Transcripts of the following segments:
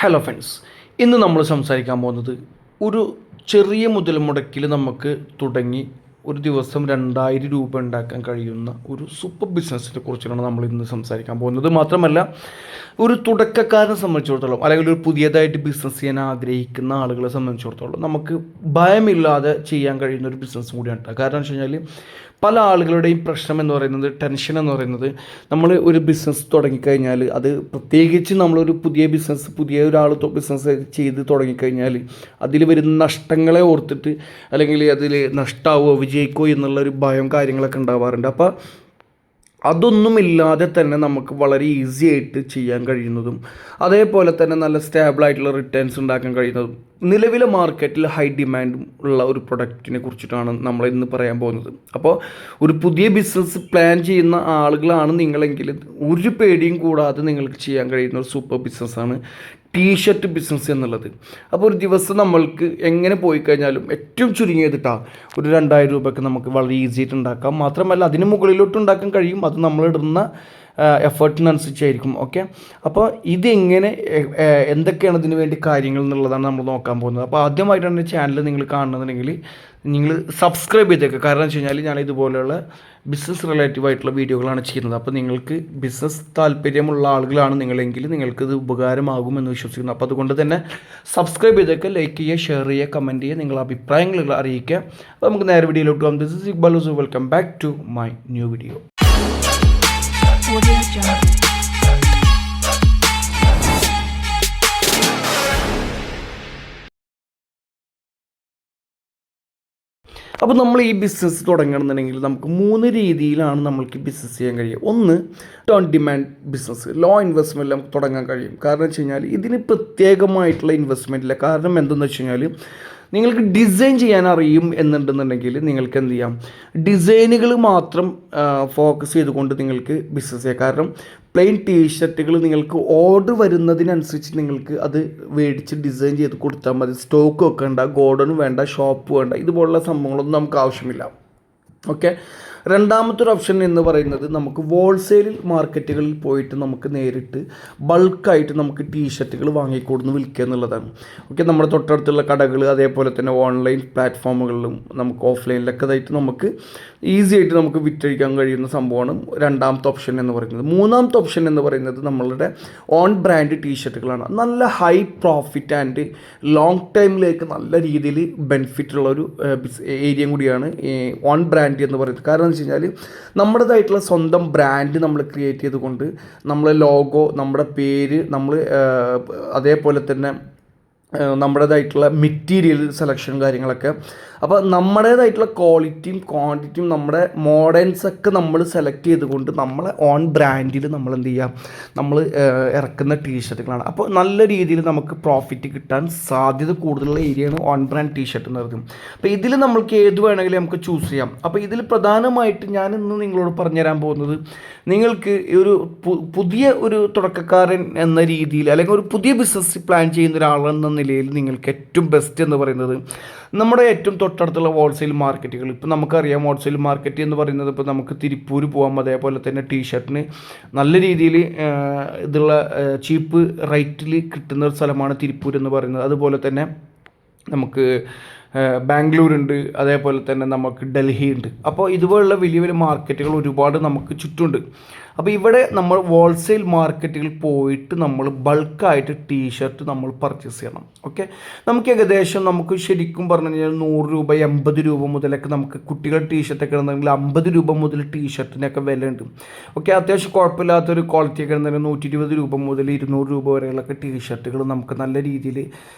Hello friends, ഇന്ന് നമ്മൾ സംസാരിക്കാൻ പോകുന്നത് ഒരു ചെറിയ മുതൽ മുടക്കിൽ നമുക്ക് തുടങ്ങി ഒരു ദിവസം 2000 രൂപ ഉണ്ടാക്കാൻ കഴിയുന്ന ഒരു സൂപ്പർ ബിസിനസ്സിനെ കുറിച്ചാണ് നമ്മൾ ഇന്ന് സംസാരിക്കാൻ പോകുന്നത്. മാത്രമല്ല, ഒരു തുടക്കക്കാരനെ സംബന്ധിച്ചിടത്തോളം അല്ലെങ്കിൽ ഒരു പുതിയതായിട്ട് ബിസിനസ് ചെയ്യാൻ ആഗ്രഹിക്കുന്ന ആളുകളെ സംബന്ധിച്ചിടത്തോളം നമുക്ക് ഭയമില്ലാതെ ചെയ്യാൻ കഴിയുന്ന ഒരു ബിസിനസ് കൂടിയാണ്. കാരണം എന്ന് വെച്ച് കഴിഞ്ഞാൽ പല ആളുകളുടെയും പ്രശ്നം എന്ന് പറയുന്നത്, ടെൻഷൻ എന്ന് പറയുന്നത്, നമ്മൾ ഒരു ബിസിനസ് തുടങ്ങിക്കഴിഞ്ഞാൽ അത് പ്രത്യേകിച്ച് നമ്മളൊരു പുതിയ ഒരാൾ ബിസിനസ് ചെയ്ത് തുടങ്ങിക്കഴിഞ്ഞാൽ അതിൽ വരുന്ന നഷ്ടങ്ങളെ ഓർത്തിട്ട് അല്ലെങ്കിൽ അതിൽ നഷ്ടമാവോ വിജയിക്കോ എന്നുള്ളൊരു ഭയം കാര്യങ്ങളൊക്കെ ഉണ്ടാവാറുണ്ട്. അപ്പോൾ അതൊന്നുമില്ലാതെ തന്നെ നമുക്ക് വളരെ ഈസി ആയിട്ട് ചെയ്യാൻ കഴിയുന്നതും അതേപോലെ തന്നെ നല്ല സ്റ്റേബിളായിട്ടുള്ള റിട്ടേൺസ് ഉണ്ടാക്കാൻ കഴിയുന്നതും നിലവിലെ മാർക്കറ്റിൽ ഹൈ ഡിമാൻഡും ഉള്ള ഒരു പ്രൊഡക്റ്റിനെ കുറിച്ചിട്ടാണ് നമ്മൾ ഇന്ന് പറയാൻ പോകുന്നത്. അപ്പോൾ ഒരു പുതിയ ബിസിനസ് പ്ലാൻ ചെയ്യുന്ന ആളുകളാണ് നിങ്ങളെങ്കിൽ ഒരു പേടിയും കൂടാതെ നിങ്ങൾക്ക് ചെയ്യാൻ കഴിയുന്ന ഒരു സൂപ്പർ ബിസിനസ്സാണ് ടീഷർട്ട് ബിസിനസ് എന്നുള്ളത്. അപ്പോൾ ഒരു ദിവസം നമ്മൾക്ക് എങ്ങനെ പോയി കഴിഞ്ഞാലും ഏറ്റവും ചുരുങ്ങിയതിട്ടാണ് ഒരു 2000 രൂപയ്ക്ക് നമുക്ക് വളരെ ഈസി ആയിട്ട് ഉണ്ടാക്കാം. മാത്രമല്ല അതിന് മുകളിലോട്ട് ഉണ്ടാക്കാൻ കഴിയും. അത് നമ്മളിടുന്ന എഫേർട്ടിനനുസരിച്ചായിരിക്കും. ഓക്കെ, അപ്പോൾ ഇതെങ്ങനെ എന്തൊക്കെയാണ് ഇതിന് വേണ്ടി കാര്യങ്ങൾ എന്നുള്ളതാണ് നമ്മൾ നോക്കാൻ പോകുന്നത്. അപ്പോൾ ആദ്യമായിട്ടാണ് ചാനൽ നിങ്ങൾ കാണുന്നുണ്ടെങ്കിൽ നിങ്ങൾ സബ്സ്ക്രൈബ് ചെയ്തേക്കുക. കാരണം എന്ന് വെച്ച് കഴിഞ്ഞാൽ ഞാൻ ഇതുപോലെയുള്ള ബിസിനസ് റിലേറ്റീവ് ആയിട്ടുള്ള വീഡിയോകളാണ് ചെയ്യുന്നത്. അപ്പോൾ നിങ്ങൾക്ക് ബിസിനസ് താല്പര്യമുള്ള ആളുകളാണ് നിങ്ങളെങ്കിൽ നിങ്ങൾക്കിത് ഉപകാരമാകുമെന്ന് വിശ്വസിക്കുന്നു. അപ്പോൾ അതുകൊണ്ട് തന്നെ സബ്സ്ക്രൈബ് ചെയ്തേക്കുക, ലൈക്ക് ചെയ്യുക, ഷെയർ ചെയ്യുക, കമൻറ്റ് ചെയ്യുക, നിങ്ങളുടെ അഭിപ്രായങ്ങൾ അറിയിക്കുക. അപ്പോൾ നമുക്ക് നേരെ വീഡിയോയിലോട്ട് പോകാം. This is Iqbal Hussain. Welcome back to my new video. അപ്പോൾ നമ്മൾ ഈ ബിസിനസ് തുടങ്ങണമെന്നുണ്ടെങ്കിൽ നമുക്ക് 3 രീതിയിലാണ് നമ്മൾക്ക് ബിസിനസ് ചെയ്യാൻ കഴിയുക. ഒന്ന്, ഓൺ ഡിമാൻഡ് ബിസിനസ്, ലോ ഇൻവെസ്റ്റ്മെൻറ്റിൽ നമുക്ക് തുടങ്ങാൻ കഴിയും. കാരണം വെച്ച് കഴിഞ്ഞാൽ ഇതിന് പ്രത്യേകമായിട്ടുള്ള ഇൻവെസ്റ്റ്മെൻറ്റ് ഇല്ല. കാരണം എന്തെന്ന് വെച്ച് കഴിഞ്ഞാൽ നിങ്ങൾക്ക് ഡിസൈൻ ചെയ്യാൻ അറിയും എന്നുണ്ടെന്നുണ്ടെങ്കിൽ നിങ്ങൾക്ക് എന്ത് ചെയ്യാം, ഡിസൈനുകൾ മാത്രം ഫോക്കസ് ചെയ്തുകൊണ്ട് നിങ്ങൾക്ക് ബിസിനസ് ചെയ്യാം. കാരണം പ്ലെയിൻ ടീഷർട്ടുകൾ നിങ്ങൾക്ക് ഓർഡർ വരുന്നതിനനുസരിച്ച് നിങ്ങൾക്ക് അത് മേടിച്ച് ഡിസൈൻ ചെയ്ത് കൊടുത്താൽ മതി. സ്റ്റോക്ക് വെക്കേണ്ട, ഗോഡൺ വേണ്ട, ഷോപ്പ് വേണ്ട, ഇതുപോലുള്ള സംഭവങ്ങളൊന്നും നമുക്ക് ആവശ്യമില്ല. ഓക്കെ, രണ്ടാമത്തെ ഒരു ഓപ്ഷൻ എന്ന് പറയുന്നത് നമുക്ക് ഹോൾസെയിൽ മാർക്കറ്റുകളിൽ പോയിട്ട് നമുക്ക് നേരിട്ട് ബൾക്കായിട്ട് നമുക്ക് ടീഷർട്ടുകൾ വാങ്ങിക്കൊടുന്ന് വിൽക്കുക എന്നുള്ളതാണ്. ഓക്കെ, നമ്മുടെ തൊട്ടടുത്തുള്ള കടകൾ അതേപോലെ തന്നെ ഓൺലൈൻ പ്ലാറ്റ്ഫോമുകളിലും നമുക്ക് ഓഫ്ലൈനിലൊക്കെ ആയിട്ട് നമുക്ക് ഈസി ആയിട്ട് നമുക്ക് വിറ്റഴിക്കാൻ കഴിയുന്ന സംഭവമാണ് രണ്ടാമത്തെ ഓപ്ഷൻ എന്ന് പറയുന്നത്. മൂന്നാമത്തെ ഓപ്ഷൻ എന്ന് പറയുന്നത് നമ്മളുടെ ഓൺ ബ്രാൻഡ് ടീഷർട്ടുകളാണ്. നല്ല ഹൈ പ്രോഫിറ്റ് ആൻഡ് ലോങ് ടൈമിലേക്ക് നല്ല രീതിയിൽ ബെനിഫിറ്റ് ഉള്ള ഒരു ഏരിയയും കൂടിയാണ് ഓൺ ബ്രാൻഡ് എന്ന് പറയുന്നത്. കാരണം എന്ന് വെച്ച് കഴിഞ്ഞാൽ നമ്മുടേതായിട്ടുള്ള സ്വന്തം ബ്രാൻഡ് നമ്മൾ ക്രിയേറ്റ് ചെയ്തുകൊണ്ട് നമ്മളെ ലോഗോ, നമ്മുടെ പേര്, നമ്മൾ അതേപോലെ തന്നെ നമ്മുടേതായിട്ടുള്ള മെറ്റീരിയൽ സെലക്ഷൻ കാര്യങ്ങളൊക്കെ, അപ്പോൾ നമ്മുടേതായിട്ടുള്ള ക്വാളിറ്റിയും ക്വാണ്ടിറ്റിയും നമ്മുടെ മോഡേൺസൊക്കെ നമ്മൾ സെലക്ട് ചെയ്തുകൊണ്ട് നമ്മളെ ഓൺ ബ്രാൻഡിൽ നമ്മൾ എന്ത് ചെയ്യാം, നമ്മൾ ഇറക്കുന്ന ടീഷർട്ടുകളാണ്. അപ്പോൾ നല്ല രീതിയിൽ നമുക്ക് പ്രോഫിറ്റ് കിട്ടാൻ സാധ്യത കൂടുതലുള്ള ഏരിയയാണ് ഓൺ ബ്രാൻഡ് ടീഷർട്ട് എന്ന് പറയുന്നത്. അപ്പോൾ ഇതിൽ നമ്മൾക്ക് ഏത് വേണമെങ്കിലും നമുക്ക് ചൂസ് ചെയ്യാം. അപ്പോൾ ഇതിൽ പ്രധാനമായിട്ട് ഞാൻ ഇന്ന് നിങ്ങളോട് പറഞ്ഞുതരാൻ പോകുന്നത്, നിങ്ങൾക്ക് ഒരു പുതിയ ഒരു തുടക്കക്കാരൻ എന്ന രീതിയിൽ അല്ലെങ്കിൽ ഒരു പുതിയ ബിസിനസ് പ്ലാൻ ചെയ്യുന്ന ഒരാളെന്ന നിലയിൽ നിങ്ങൾക്ക് ഏറ്റവും ബെസ്റ്റ് എന്ന് പറയുന്നത് നമ്മുടെ ഏറ്റവും തൊട്ടടുത്തുള്ള ഹോൾസെയിൽ മാർക്കറ്റുകൾ. ഇപ്പോൾ നമുക്കറിയാം ഹോൾസെയിൽ മാർക്കറ്റ് എന്ന് പറയുന്നത് ഇപ്പോൾ നമുക്ക് തിരുപ്പൂർ പോകാം. അതേപോലെ തന്നെ ടീഷർട്ടിന് നല്ല രീതിയിൽ ഇതുള്ള ചീപ്പ് റേറ്റിൽ കിട്ടുന്ന ഒരു സ്ഥലമാണ് തിരുപ്പൂർ എന്ന് പറയുന്നത്. അതുപോലെ തന്നെ നമുക്ക് ബാംഗ്ലൂരുണ്ട്, അതേപോലെ തന്നെ നമുക്ക് ഡൽഹി ഉണ്ട്. അപ്പോൾ ഇതുപോലുള്ള വലിയ വലിയ മാർക്കറ്റുകൾ ഒരുപാട് നമുക്ക് ചുറ്റുമുണ്ട്. അപ്പോൾ ഇവിടെ നമ്മൾ ഹോൾസെയിൽ മാർക്കറ്റുകളിൽ പോയിട്ട് നമ്മൾ ബൾക്കായിട്ട് ടീഷർട്ട് നമ്മൾ പർച്ചേസ് ചെയ്യണം. ഓക്കെ, നമുക്ക് ഏകദേശം നമുക്ക് ശരിക്കും പറഞ്ഞു കഴിഞ്ഞാൽ 100 രൂപ 80 രൂപ മുതലൊക്കെ നമുക്ക് കുട്ടികളുടെ ടീഷർട്ടൊക്കെ ഉണ്ടെങ്കിൽ 50 രൂപ മുതൽ ടീഷർട്ടിനൊക്കെ വില ഉണ്ട്. ഓക്കെ, അത്യാവശ്യം കുഴപ്പമില്ലാത്തൊരു ക്വാളിറ്റിയൊക്കെ ഉണ്ടെങ്കിൽ 120 രൂപ മുതൽ 200 രൂപ വരെയുള്ളൊക്കെ ടീഷർട്ടുകൾ നമുക്ക് നല്ല രീതിയിൽ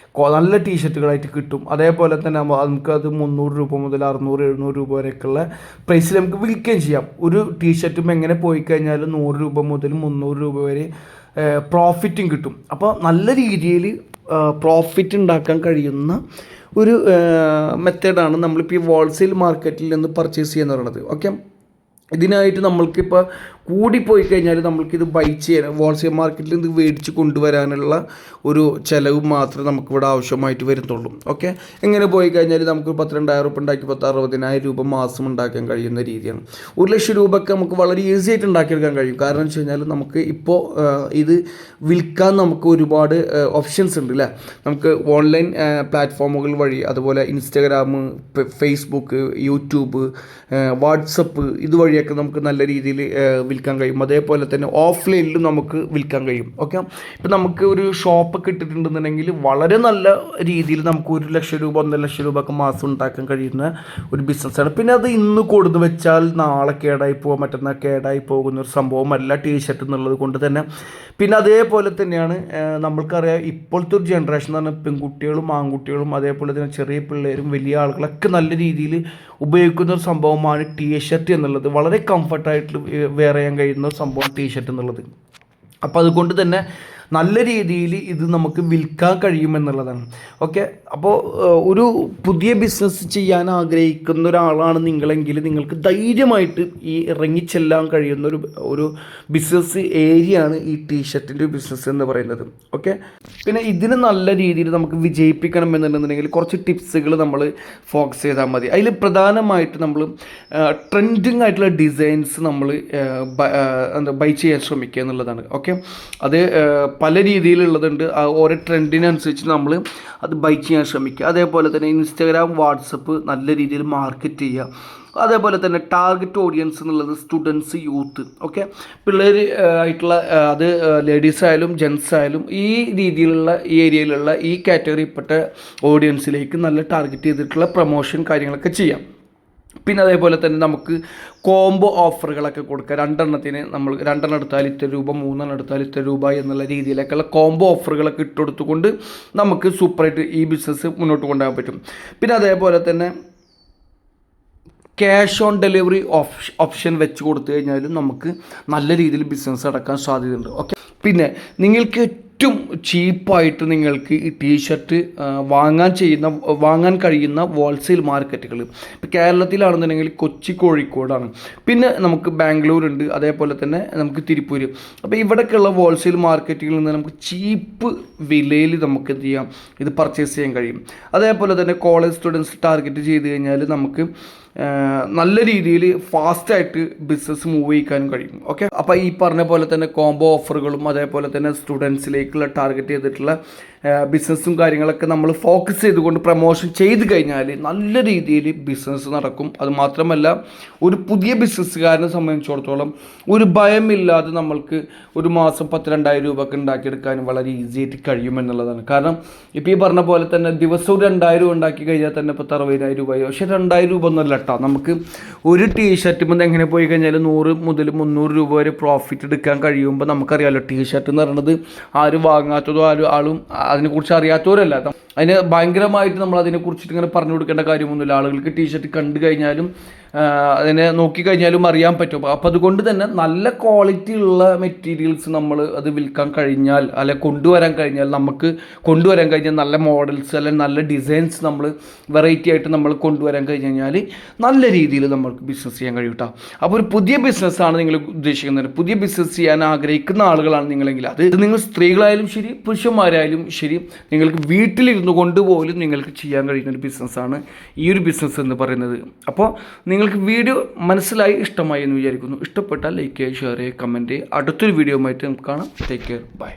നല്ല ടീഷർട്ടുകളായിട്ട് കിട്ടും. അതേപോലെ തന്നെ നമുക്കത് 300 രൂപ മുതൽ 600 700 രൂപ വരെയൊക്കെയുള്ള പ്രൈസിൽ നമുക്ക് വിൽക്കുകയും ചെയ്യാം. ഒരു ടീഷർട്ടും എങ്ങനെ പോയി കഴിഞ്ഞാൽ 100 രൂപ മുതൽ 300 രൂപ വരെ പ്രോഫിറ്റും കിട്ടും. അപ്പോൾ നല്ല രീതിയിൽ പ്രോഫിറ്റ് ഉണ്ടാക്കാൻ കഴിയുന്ന ഒരു മെത്തേഡാണ് നമ്മളിപ്പോൾ ഈ ഹോൾസെയിൽ മാർക്കറ്റിൽ നിന്ന് പർച്ചേസ് ചെയ്യുക എന്ന് പറയുന്നത്. ഓക്കെ, ഇതിനായിട്ട് നമ്മൾക്കിപ്പോൾ കൂടിപ്പോയി കഴിഞ്ഞാൽ നമ്മൾക്കിത് ബൈ ചെയ്യാൻ ഹോൾസെയിൽ മാർക്കറ്റിൽ ഇത് മേടിച്ച് കൊണ്ടുവരാനുള്ള ഒരു ചിലവ് മാത്രമേ നമുക്കിവിടെ ആവശ്യമായിട്ട് വരുന്നുള്ളൂ. ഓക്കെ, എങ്ങനെ പോയി കഴിഞ്ഞാൽ നമുക്ക് 12,000 രൂപ ഉണ്ടാക്കി 60,000 രൂപ മാസം ഉണ്ടാക്കാൻ കഴിയുന്ന രീതിയാണ്. 1,00,000 രൂപയ്ക്ക് നമുക്ക് വളരെ ഈസി ആയിട്ട് ഉണ്ടാക്കിയെടുക്കാൻ കഴിയും. കാരണം എന്ന് വെച്ച് കഴിഞ്ഞാൽ നമുക്ക് ഇപ്പോൾ ഇത് വിൽക്കാൻ നമുക്ക് ഒരുപാട് ഓപ്ഷൻസ് ഉണ്ട് അല്ലേ. നമുക്ക് ഓൺലൈൻ പ്ലാറ്റ്ഫോമുകൾ വഴി, അതുപോലെ ഇൻസ്റ്റാഗ്രാം, ഫേസ്ബുക്ക്, യൂട്യൂബ്, വാട്സപ്പ് ഇതുവഴിയൊക്കെ നമുക്ക് നല്ല രീതിയിൽ വിൽക്കാൻ കഴിയും. അതേപോലെ തന്നെ ഓഫ്ലൈനിലും നമുക്ക് വിൽക്കാൻ കഴിയും. ഓക്കെ, ഇപ്പം നമുക്ക് ഒരു ഷോപ്പൊക്കെ ഇട്ടിട്ടുണ്ടെന്നുണ്ടെങ്കിൽ വളരെ നല്ല രീതിയിൽ നമുക്ക് 1,00,000 രൂപ 1,50,000 രൂപ ഒക്കെ മാസം ഉണ്ടാക്കാൻ കഴിയുന്ന ഒരു ബിസിനസ്സാണ്. പിന്നെ അത് ഇന്ന് കൊടുത്തു വെച്ചാൽ നാളെ കേടായി പോകും, മറ്റന്നാൾ കേടായി പോകുന്ന ഒരു സംഭവമല്ല ടീഷർട്ട് എന്നുള്ളത് കൊണ്ട് തന്നെ. പിന്നെ അതേപോലെ തന്നെയാണ് നമ്മൾക്കറിയാം ഇപ്പോഴത്തെ ഒരു ജനറേഷൻ എന്ന് പറഞ്ഞാൽ പെൺകുട്ടികളും ആൺകുട്ടികളും അതേപോലെ തന്നെ ചെറിയ പിള്ളേരും വലിയ ആളുകളൊക്കെ നല്ല രീതിയിൽ ഉപയോഗിക്കുന്ന ഒരു സംഭവമാണ് ടീഷർട്ട് എന്നുള്ളത്. വളരെ കംഫർട്ടായിട്ട് വെയർ ചെയ്യാൻ കഴിയുന്ന ഒരു സംഭവം ടീഷർട്ട് എന്നുള്ളത്. അപ്പോൾ അതുകൊണ്ട് തന്നെ നല്ല രീതിയിൽ ഇത് നമുക്ക് വിൽക്കാൻ കഴിയുമെന്നുള്ളതാണ്. ഓക്കെ, അപ്പോൾ ഒരു പുതിയ ബിസിനസ് ചെയ്യാൻ ആഗ്രഹിക്കുന്ന ഒരാളാണ് നിങ്ങളെങ്കിൽ നിങ്ങൾക്ക് ധൈര്യമായിട്ട് ഈ ഇറങ്ങിച്ചെല്ലാൻ കഴിയുന്ന ഒരു ബിസിനസ് ഏരിയയാണ് ഈ ടീഷർട്ടിൻ്റെ ബിസിനസ് എന്ന് പറയുന്നത്. ഓക്കെ, പിന്നെ ഇതിന് നല്ല രീതിയിൽ നമുക്ക് വിജയിപ്പിക്കണം എന്നുണ്ടെന്നുണ്ടെങ്കിൽ കുറച്ച് ടിപ്സുകൾ നമ്മൾ ഫോക്കസ് ചെയ്താൽ മതി. അതിൽ പ്രധാനമായിട്ട് നമ്മൾ ട്രെൻഡിങ് ആയിട്ടുള്ള ഡിസൈൻസ് നമ്മൾ ബൈ ചെയ്യാൻ ശ്രമിക്കുക എന്നുള്ളതാണ്. ഓക്കെ, അത് പല രീതിയിലുള്ളതുണ്ട്. ഓരോ ട്രെൻഡിനനുസരിച്ച് നമ്മൾ അത് ബൈ ചെയ്യാൻ ശ്രമിക്കുക. അതേപോലെ തന്നെ ഇൻസ്റ്റാഗ്രാം, വാട്സപ്പ് നല്ല രീതിയിൽ മാർക്കറ്റ് ചെയ്യുക. അതേപോലെ തന്നെ ടാർഗറ്റ് ഓഡിയൻസ് എന്നുള്ളത് സ്റ്റുഡൻസ്, യൂത്ത്, ഓക്കെ, പിള്ളേർ ആയിട്ടുള്ള അത് ലേഡീസ് ആയാലും ജെൻസ് ആയാലും ഈ രീതിയിലുള്ള ഈ ഏരിയയിലുള്ള ഈ കാറ്റഗറിയിൽപ്പെട്ട ഓഡിയൻസിലേക്ക് നല്ല ടാർഗറ്റ് ചെയ്തിട്ടുള്ള പ്രൊമോഷൻ കാര്യങ്ങളൊക്കെ ചെയ്യാം. പിന്നെ അതേപോലെ തന്നെ നമുക്ക് കോംബോ ഓഫറുകളൊക്കെ കൊടുക്കുക. 2 നമ്മൾ 2 എടുത്താൽ ഇത്ര രൂപ, 3 എടുത്താൽ ഇത്ര രൂപ എന്നുള്ള രീതിയിലേക്കുള്ള കോംബോ ഓഫറുകളൊക്കെ ഇട്ടുകൊടുത്തുകൊണ്ട് നമുക്ക് സൂപ്പറായിട്ട് ഈ ബിസിനസ് മുന്നോട്ട് കൊണ്ടുപോകാൻ പറ്റും. പിന്നെ അതേപോലെ തന്നെ ക്യാഷ് ഓൺ ഡെലിവറി ഓപ്ഷൻ വെച്ച് കൊടുത്തു കഴിഞ്ഞാലും നമുക്ക് നല്ല രീതിയിൽ ബിസിനസ് നടക്കാൻ സാധ്യതയുണ്ട്. ഓക്കെ, പിന്നെ നിങ്ങൾക്ക് ഏറ്റവും ചീപ്പായിട്ട് നിങ്ങൾക്ക് ഈ ടീഷർട്ട് വാങ്ങാൻ കഴിയുന്ന ഹോൾസെയിൽ മാർക്കറ്റുകൾ ഇപ്പോൾ കേരളത്തിലാണെന്നുണ്ടെങ്കിൽ കൊച്ചി, കോഴിക്കോടാണ്. പിന്നെ നമുക്ക് ബാംഗ്ലൂരുണ്ട്, അതേപോലെ തന്നെ നമുക്ക് തിരുപ്പൂർ. അപ്പോൾ ഇവിടേക്കുള്ള ഹോൾസെയിൽ മാർക്കറ്റുകളിൽ നിന്ന് നമുക്ക് ചീപ്പ് വിലയിൽ നമുക്ക് എന്ത് ചെയ്യാം, ഇത് പർച്ചേസ് ചെയ്യാൻ കഴിയും. അതേപോലെ തന്നെ കോളേജ് സ്റ്റുഡൻസ് ടാർഗറ്റ് ചെയ്ത് കഴിഞ്ഞാൽ നമുക്ക് നല്ല രീതിയിൽ ഫാസ്റ്റായിട്ട് ബിസിനസ് മൂവ് ചെയ്യിക്കാനും കഴിയും. ഓക്കെ, അപ്പോൾ ഈ പറഞ്ഞ പോലെ തന്നെ കോംബോ ഓഫറുകളും അതേപോലെ തന്നെ സ്റ്റുഡൻസിലേക്കുള്ള ടാർഗറ്റ് ചെയ്തിട്ടുള്ള ബിസിനസ്സും കാര്യങ്ങളൊക്കെ നമ്മൾ ഫോക്കസ് ചെയ്തുകൊണ്ട് പ്രൊമോഷൻ ചെയ്ത് കഴിഞ്ഞാൽ നല്ല രീതിയിൽ ബിസിനസ് നടക്കും. അതുമാത്രമല്ല ഒരു പുതിയ ബിസിനസ്സുകാരനെ സംബന്ധിച്ചിടത്തോളം ഒരു ഭയമില്ലാതെ നമ്മൾക്ക് ഒരു മാസം 12,000 രൂപയൊക്കെ ഉണ്ടാക്കിയെടുക്കാനും വളരെ ഈസി ആയിട്ട് കഴിയുമെന്നുള്ളതാണ്. കാരണം ഇപ്പോൾ ഈ പറഞ്ഞ പോലെ തന്നെ ദിവസവും 2,000 ഉണ്ടാക്കി കഴിഞ്ഞാൽ തന്നെ 60,000 രൂപയോ. പക്ഷേ 2,000 രൂപ ഒന്നുമല്ല കേട്ടോ. നമുക്ക് ഒരു ടീഷർട്ടുമ്പോൾ എങ്ങനെ പോയി കഴിഞ്ഞാൽ 100 മുതൽ 300 രൂപ വരെ പ്രോഫിറ്റ് എടുക്കാൻ കഴിയുമ്പോൾ നമുക്കറിയാമല്ലോ ടീഷർട്ട് എന്ന് പറയുന്നത് ആരും വാങ്ങാത്തതോ ആളും അതിനെക്കുറിച്ച് അറിയാത്തവരല്ല. അതിന് ഭയങ്കരമായിട്ട് നമ്മൾ അതിനെക്കുറിച്ചിട്ട് ഇങ്ങനെ പറഞ്ഞു കൊടുക്കേണ്ട കാര്യമൊന്നുമില്ല. ആളുകൾക്ക് ടീഷർട്ട് കണ്ടു കഴിഞ്ഞാലും അതിനെ നോക്കിക്കഴിഞ്ഞാലും അറിയാൻ പറ്റും. അപ്പോൾ അതുകൊണ്ട് തന്നെ നല്ല ക്വാളിറ്റി ഉള്ള മെറ്റീരിയൽസ് നമ്മൾ അത് വിൽക്കാൻ കഴിഞ്ഞാൽ അല്ലെ കൊണ്ടുവരാൻ കഴിഞ്ഞാൽ നല്ല മോഡൽസ് അല്ലെങ്കിൽ നല്ല ഡിസൈൻസ് നമ്മൾ വെറൈറ്റി ആയിട്ട് നമ്മൾ കൊണ്ടുവരാൻ കഴിഞ്ഞാൽ നല്ല രീതിയിൽ നമ്മൾക്ക് ബിസിനസ് ചെയ്യാൻ കഴിയും കേട്ടോ. അപ്പോൾ ഒരു പുതിയ ബിസിനസ്സാണ് നിങ്ങൾ ഉദ്ദേശിക്കുന്നത്, പുതിയ ബിസിനസ് ചെയ്യാൻ ആഗ്രഹിക്കുന്ന ആളുകളാണ് നിങ്ങളെങ്കിൽ അത് നിങ്ങൾ സ്ത്രീകളായാലും ശരി പുരുഷന്മാരായാലും ശരി നിങ്ങൾക്ക് വീട്ടിലിരുന്ന് കൊണ്ട് പോലും നിങ്ങൾക്ക് ചെയ്യാൻ കഴിയുന്ന ഒരു ബിസിനസ്സാണ് ഈ ഒരു ബിസിനസ് എന്ന് പറയുന്നത്. അപ്പോൾ നിങ്ങൾക്ക് വീഡിയോ മനസ്സിലായി, ഇഷ്ടമായി എന്ന് വിചാരിക്കുന്നു. ഇഷ്ടപ്പെട്ടാൽ ലൈക്ക് ചെയ്യുക, ഷെയർ ചെയ്യുക, കമൻറ്റ് ചെയ്യുക. അടുത്തൊരു വീഡിയോ ആയിട്ട് നമുക്ക് കാണാം. Take care, by.